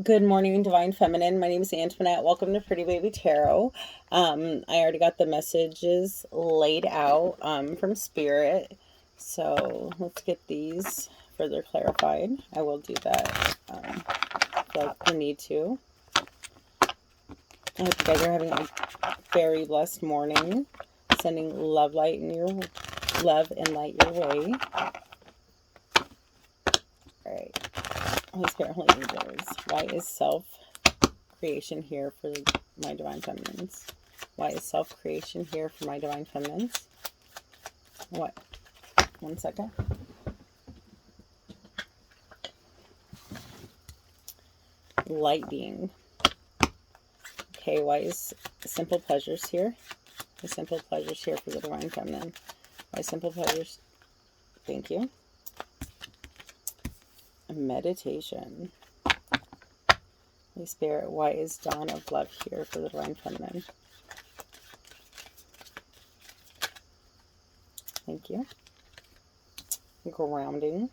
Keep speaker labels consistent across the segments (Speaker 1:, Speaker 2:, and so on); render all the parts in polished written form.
Speaker 1: Good morning, Divine Feminine. My name is Antoinette. Welcome to Pretty Baby Tarot. I already got the messages laid out from Spirit. So let's get these further clarified. I will do that. I feel like we need to. I hope you guys are having a very blessed morning. Sending love and light your way. Alright. Holy Spirit, Holy Angels. Why is self-creation here for my Divine Feminines? Why is self-creation here for my Divine Feminines? What? 1 second. Light being. Okay, why is simple pleasures here? The simple pleasures here for the Divine Feminine. Why simple pleasures? Thank you. Meditation. Holy Spirit, why is dawn of love here for the Divine Feminine? Thank you. Grounding.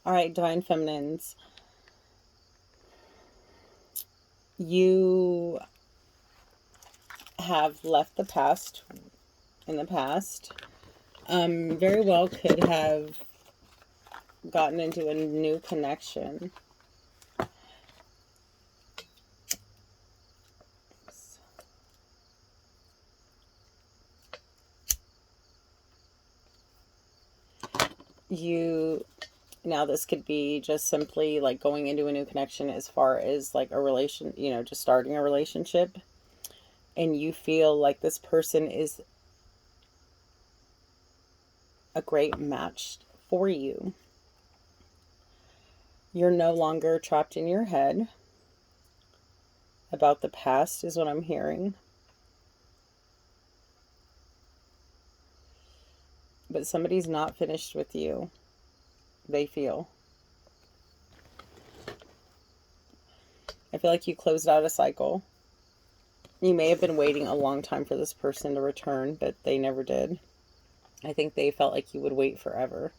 Speaker 1: All right, Divine Feminines. You have left the past in the past. Very well could have gotten into a new connection. Now this could be just simply like going into a new connection as far as like a relation, just starting a relationship. And you feel like this person is a great match for you. You're no longer trapped in your head about the past is what I'm hearing. But somebody's not finished with you, they feel. I feel like you closed out a cycle. You may have been waiting a long time for this person to return, but they never did. I think they felt like you would wait forever.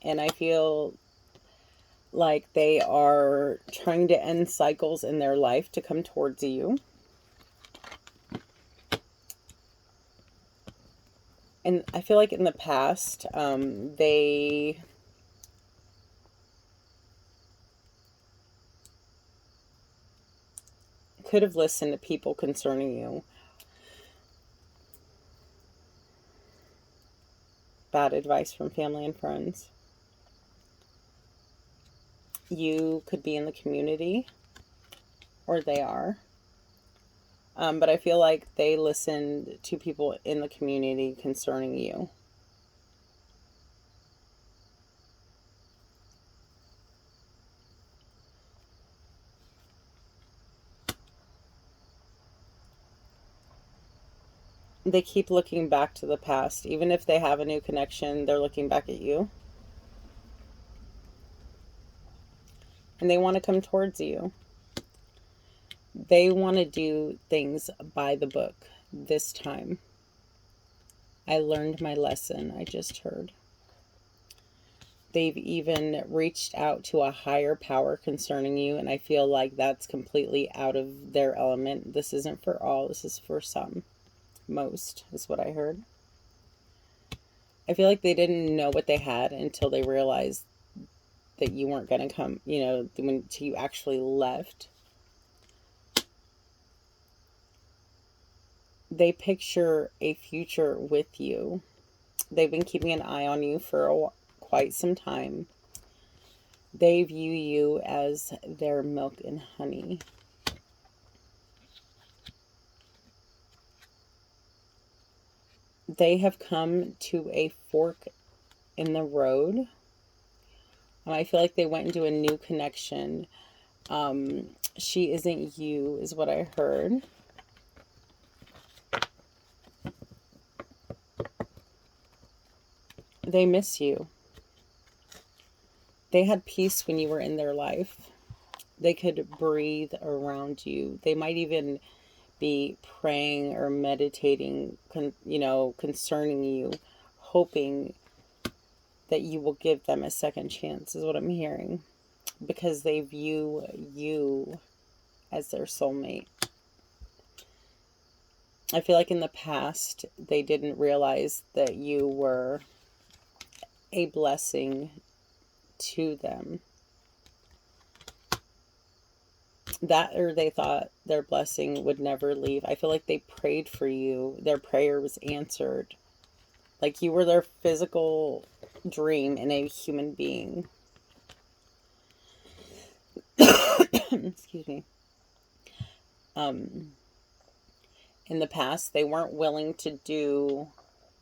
Speaker 1: And I feel like they are trying to end cycles in their life to come towards you. And I feel like in the past, they could have listened to people concerning you. Bad advice from family and friends. You could be in the community, or they are. But I feel like they listened to people in the community concerning you. They keep looking back to the past. Even if they have a new connection, they're looking back at you. And they want to come towards you. They want to do things by the book this time. I learned my lesson, I just heard. They've even reached out to a higher power concerning you, and I feel like that's completely out of their element. This isn't for all, this is for some. Most is what I heard. I feel like they didn't know what they had until they realized that you weren't going to come, when you actually left. They picture a future with you. They've been keeping an eye on you for quite some time. They view you as their milk and honey. They have come to a fork in the road. And I feel like they went into a new connection. She isn't you, is what I heard. They miss you. They had peace when you were in their life. They could breathe around you. They might even be praying or meditating, concerning you, hoping that you will give them a second chance, is what I'm hearing. Because they view you as their soulmate. I feel like in the past, they didn't realize that you were a blessing to them. That, or they thought their blessing would never leave. I feel like they prayed for you. Their prayer was answered. Like you were their physical dream in a human being. Excuse me. In the past, they weren't willing to do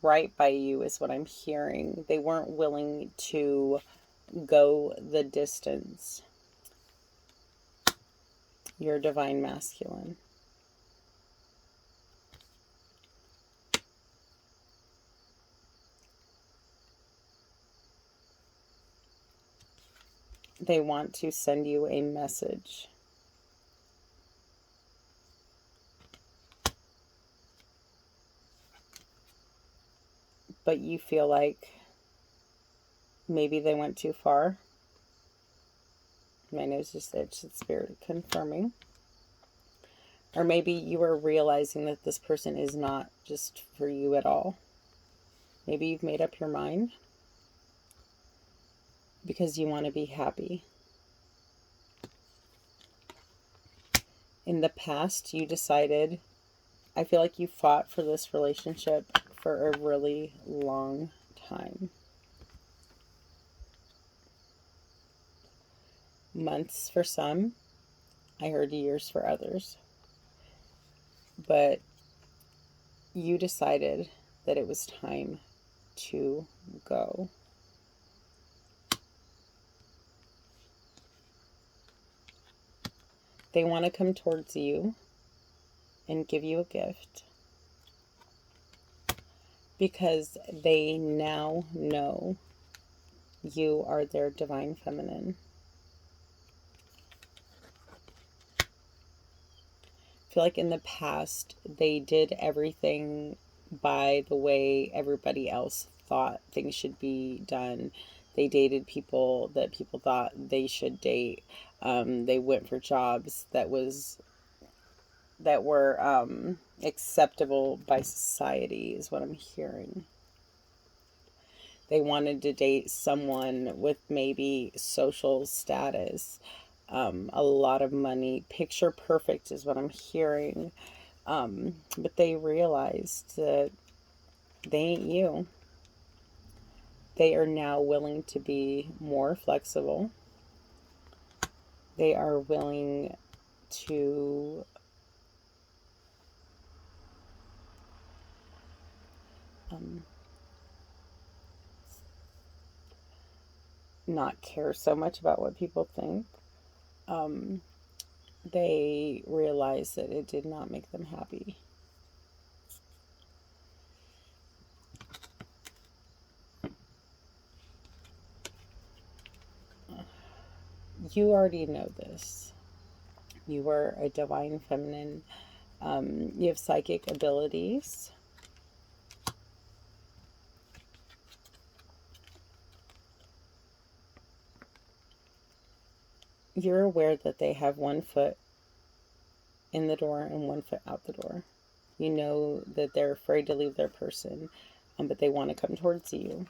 Speaker 1: right by you, is what I'm hearing. They weren't willing to go the distance. You're divine masculine. They want to send you a message. But you feel like maybe they went too far. My nose just itched. It's spirit confirming. Or maybe you are realizing that this person is not just for you at all. Maybe you've made up your mind because you want to be happy. In the past, you decided, I feel like you fought for this relationship for a really long time. Months for some, I heard years for others. But you decided that it was time to go. They want to come towards you and give you a gift because they now know you are their divine feminine. I feel like in the past, they did everything by the way everybody else thought things should be done. They dated people that people thought they should date. They went for jobs that were acceptable by society, is what I'm hearing. They wanted to date someone with maybe social status, a lot of money, picture perfect is what I'm hearing. But they realized that they ain't you. They are now willing to be more flexible. They are willing to not care so much about what people think. They realized that it did not make them happy. You already know this. You are a divine feminine. You have psychic abilities. You're aware that they have one foot in the door and one foot out the door. You know that they're afraid to leave their person, but they want to come towards you.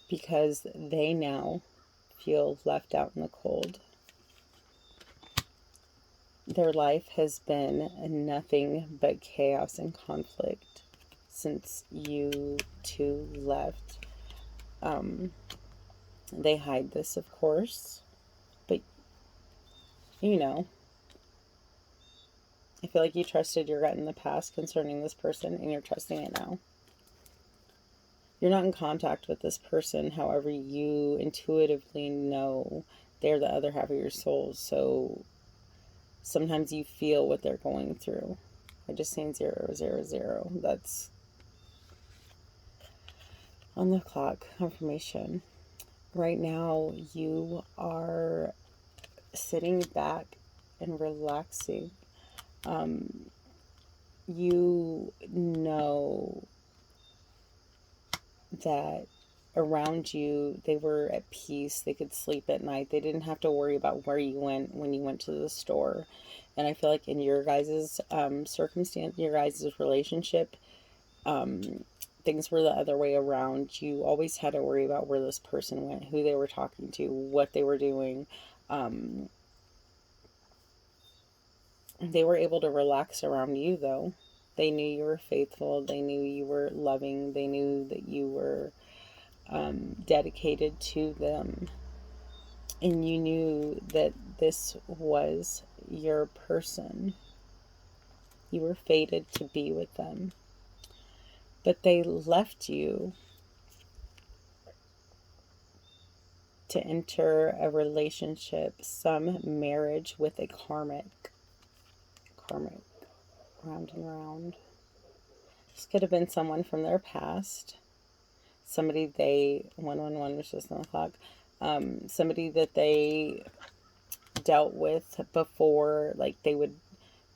Speaker 1: Because they now feel left out in the cold. Their life has been nothing but chaos and conflict since you two left. They hide this, of course, but you know, I feel like you trusted your gut in the past concerning this person, and you're trusting it now. You're not in contact with this person, however, you intuitively know they're the other half of your soul, so sometimes you feel what they're going through. I just seen 000. That's On the clock, confirmation. Right now, you are sitting back and relaxing. You know that around you, they were at peace. They could sleep at night. They didn't have to worry about where you went when you went to the store. And I feel like in your guys' circumstance, your guys' relationship, things were the other way around. You always had to worry about where this person went, who they were talking to, what they were doing. They were able to relax around you, though. They knew you were faithful. They knew you were loving. They knew that you were dedicated to them. And you knew that this was your person. You were fated to be with them. But they left you to enter a relationship, some marriage with a karmic, round and round. This could have been someone from their past, somebody they, 111 was just on the clock, somebody that they dealt with before, like they would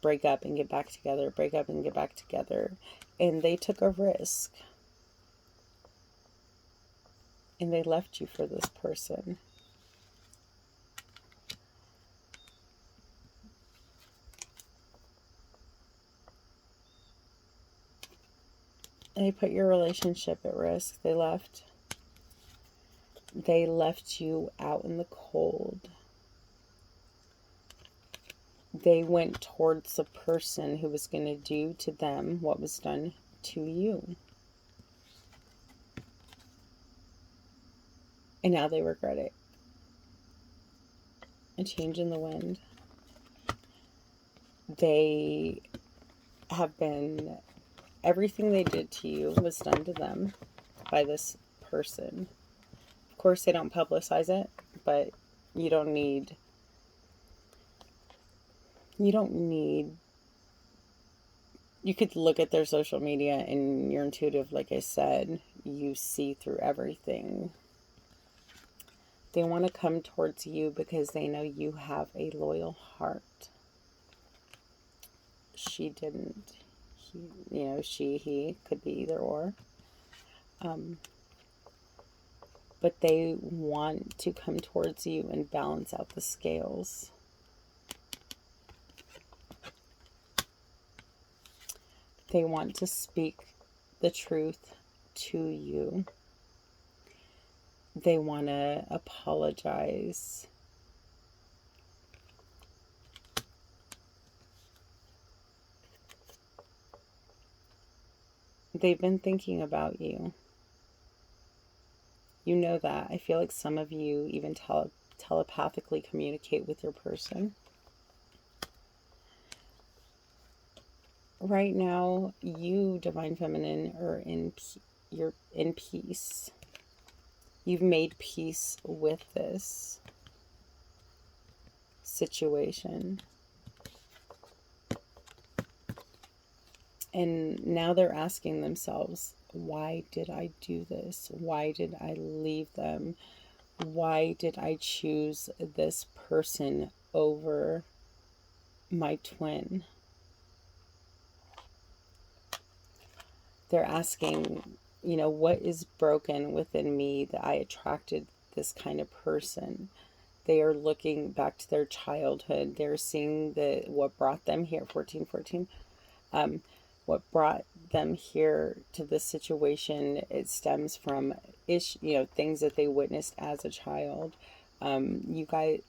Speaker 1: break up and get back together, break up and get back together, and they took a risk, and they left you for this person. They put your relationship at risk. They left you out in the cold. They went towards the person who was going to do to them what was done to you. And now they regret it. A change in the wind. They have been, everything they did to you was done to them by this person. Of course, they don't publicize it, but you don't need, you could look at their social media and you're intuitive, like I said, you see through everything. They want to come towards you because they know you have a loyal heart. She didn't. He could be either or. But they want to come towards you and balance out the scales. They want to speak the truth to you. They want to apologize. They've been thinking about you. You know that. I feel like some of you even telepathically communicate with your person. Right now, you, Divine Feminine, you're in peace. You've made peace with this situation. And now they're asking themselves, why did I do this? Why did I leave them? Why did I choose this person over my twin? They're asking, what is broken within me that I attracted this kind of person? They are looking back to their childhood. They're seeing what brought them here, 1414. What brought them here to this situation, it stems from things that they witnessed as a child. Him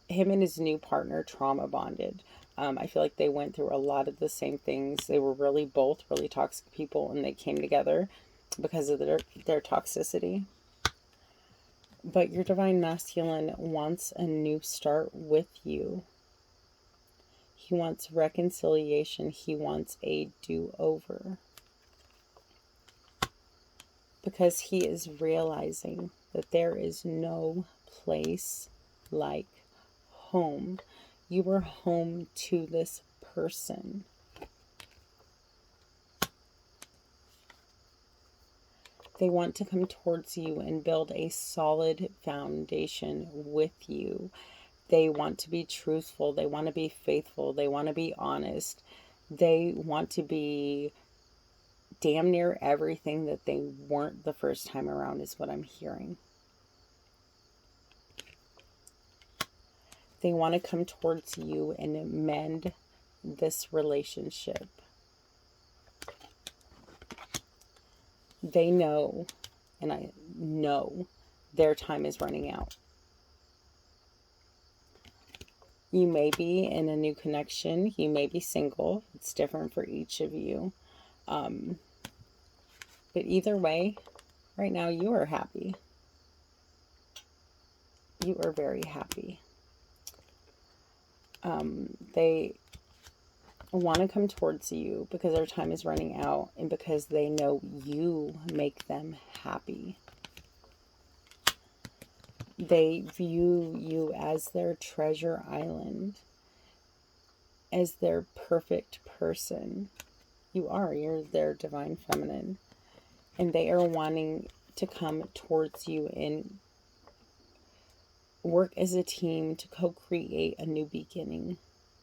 Speaker 1: and his new partner trauma bonded. I feel like they went through a lot of the same things. They were both really toxic people, and they came together because of their toxicity. But your divine masculine wants a new start with you. He wants reconciliation. He wants a do-over. Because he is realizing that there is no place like home. You were home to this person. They want to come towards you and build a solid foundation with you. They want to be truthful. They want to be faithful. They want to be honest. They want to be damn near everything that they weren't the first time around, is what I'm hearing. They want to come towards you and mend this relationship. They know, and I know, their time is running out. You may be in a new connection. You may be single. It's different for each of you. But either way, right now you are happy. You are very happy. They want to come towards you because their time is running out and because they know you make them happy. They view you as their treasure island, as their perfect person. You're their divine feminine. And they are wanting to come towards you and work as a team to co-create a new beginning,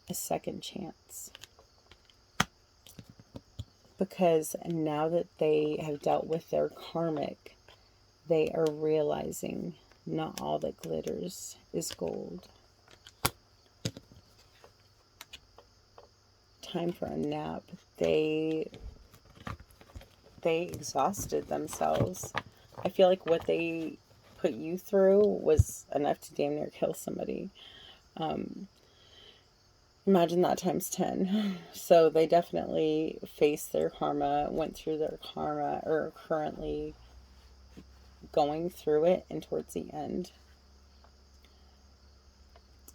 Speaker 1: a second chance. Because now that they have dealt with their karmic, they are realizing not all that glitters is gold. Time for a nap. They exhausted themselves. I feel like what they put you through was enough to damn near kill somebody. Imagine that times 10. So they definitely faced their karma, went through their karma, or are currently going through it, and towards the end.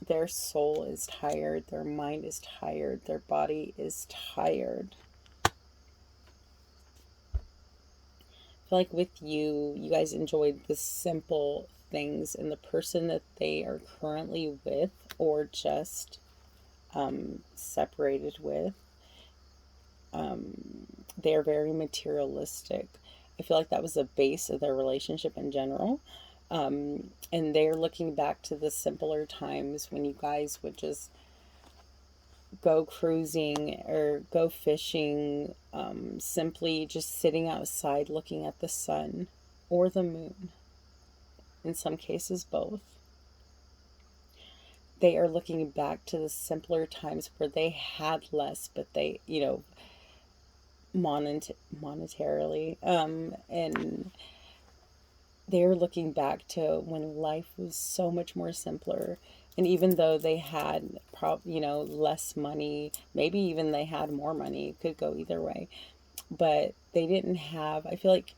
Speaker 1: Their soul is tired, their mind is tired, their body is tired. I feel like with you, you guys enjoyed the simple things, and the person that they are currently with or just separated with, they are very materialistic. I feel like that was the base of their relationship in general. And they're looking back to the simpler times when you guys would just go cruising or go fishing, simply just sitting outside looking at the sun or the moon. In some cases, both. They are looking back to the simpler times where they had less, but they, monetarily, and they're looking back to when life was so much more simpler. And even though they had less money, maybe even they had more money, it could go either way, but they didn't have, I feel like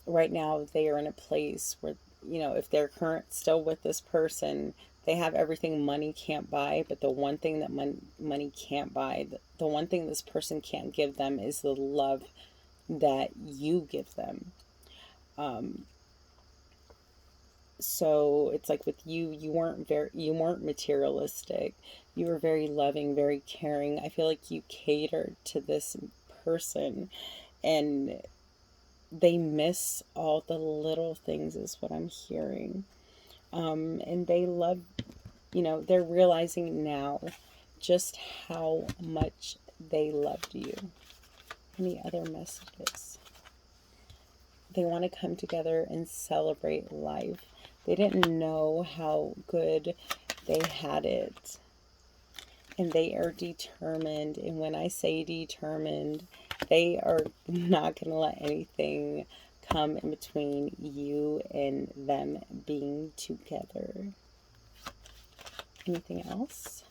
Speaker 1: right now they are in a place where, if they're still with this person, they have everything money can't buy, but the one thing that money can't buy, the one thing this person can't give them is the love that you give them. So it's like with you, you weren't materialistic. You were very loving, very caring. I feel like you catered to this person, and they miss all the little things is what I'm hearing. And they love, they're realizing now just how much they loved you. Any other messages? They want to come together and celebrate life. They didn't know how good they had it. And they are determined. And when I say determined, they are not going to let anything come in between you and them being together. Anything else?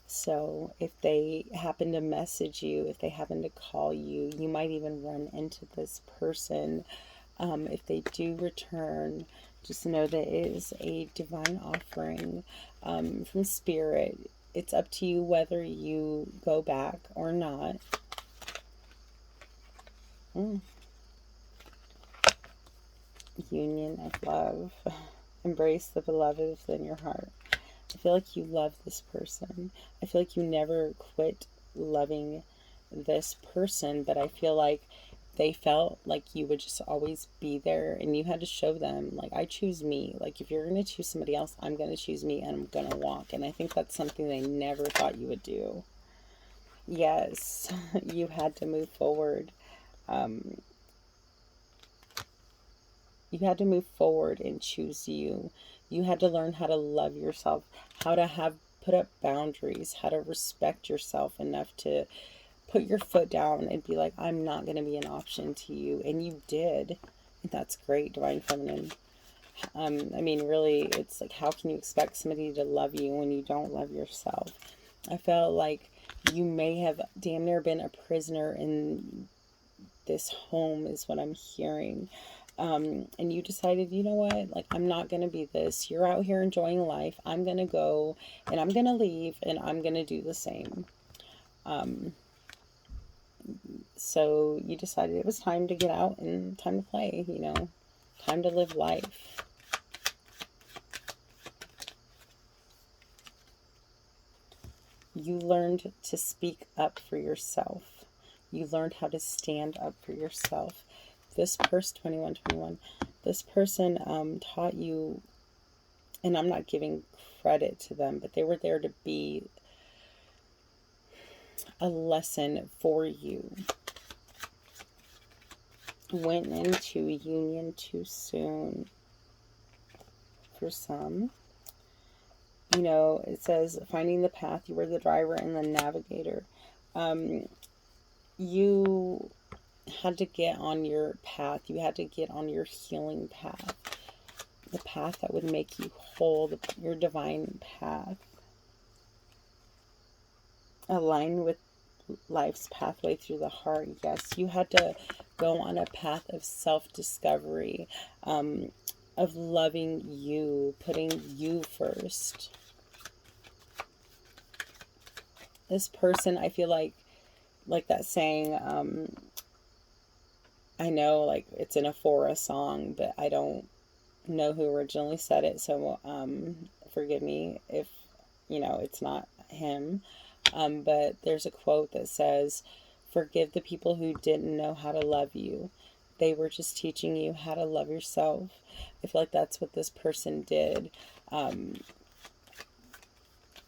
Speaker 1: So if they happen to message you, if they happen to call you, you might even run into this person. If they do return, just know that it is a divine offering from Spirit. It's up to you whether you go back or not. Union of love. Embrace the beloved within your heart. I feel like you love this person. I feel like you never quit loving this person, but I feel like they felt like you would just always be there, and you had to show them, like, I choose me. Like, if you're going to choose somebody else, I'm going to choose me, and I'm going to walk. And I think that's something they never thought you would do. Yes, you had to move forward. You had to move forward and choose you. You had to learn how to love yourself, how to put up boundaries, how to respect yourself enough to put your foot down and be like, I'm not going to be an option to you. And you did. And that's great, Divine Feminine. I mean, really, it's like, how can you expect somebody to love you when you don't love yourself? I felt like you may have damn near been a prisoner in this home, is what I'm hearing. And you decided, you know what, like, I'm not going to be this. You're out here enjoying life. I'm going to go and I'm going to leave and I'm going to do the same. So you decided it was time to get out and time to play, you know, time to live life. You learned to speak up for yourself. You learned how to stand up for yourself. This person, 2121, this person taught you, and I'm not giving credit to them, but they were there to be a lesson for you. Went into union too soon for some. You know, it says finding the path. You were the driver and the navigator. You had to get on your path. You had to get on your healing path. The path that would make you whole, your divine path. Align with life's pathway through the heart. Yes, you had to go on a path of self-discovery, of loving you, putting you first. This person, I feel like that saying, I know, like, it's in a Fora song, but I don't know who originally said it, so forgive me if, you know, it's not him. But there's a quote that says, forgive the people who didn't know how to love you. They were just teaching you how to love yourself. I feel like that's what this person did.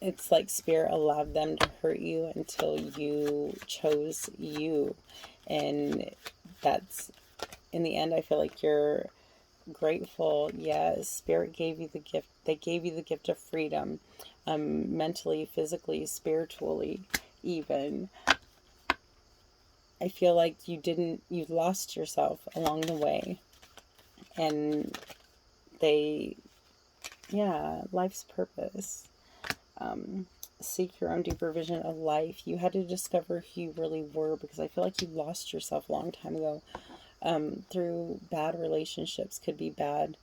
Speaker 1: It's like Spirit allowed them to hurt you until you chose you. And that's, in the end, I feel like you're grateful. Yes, Spirit gave you the gift. They gave you the gift of freedom, mentally, physically, spiritually, even. I feel like you lost yourself along the way. And life's purpose. Seek your own deeper vision of life. You had to discover who you really were, because I feel like you lost yourself a long time ago. Through bad relationships. Could be bad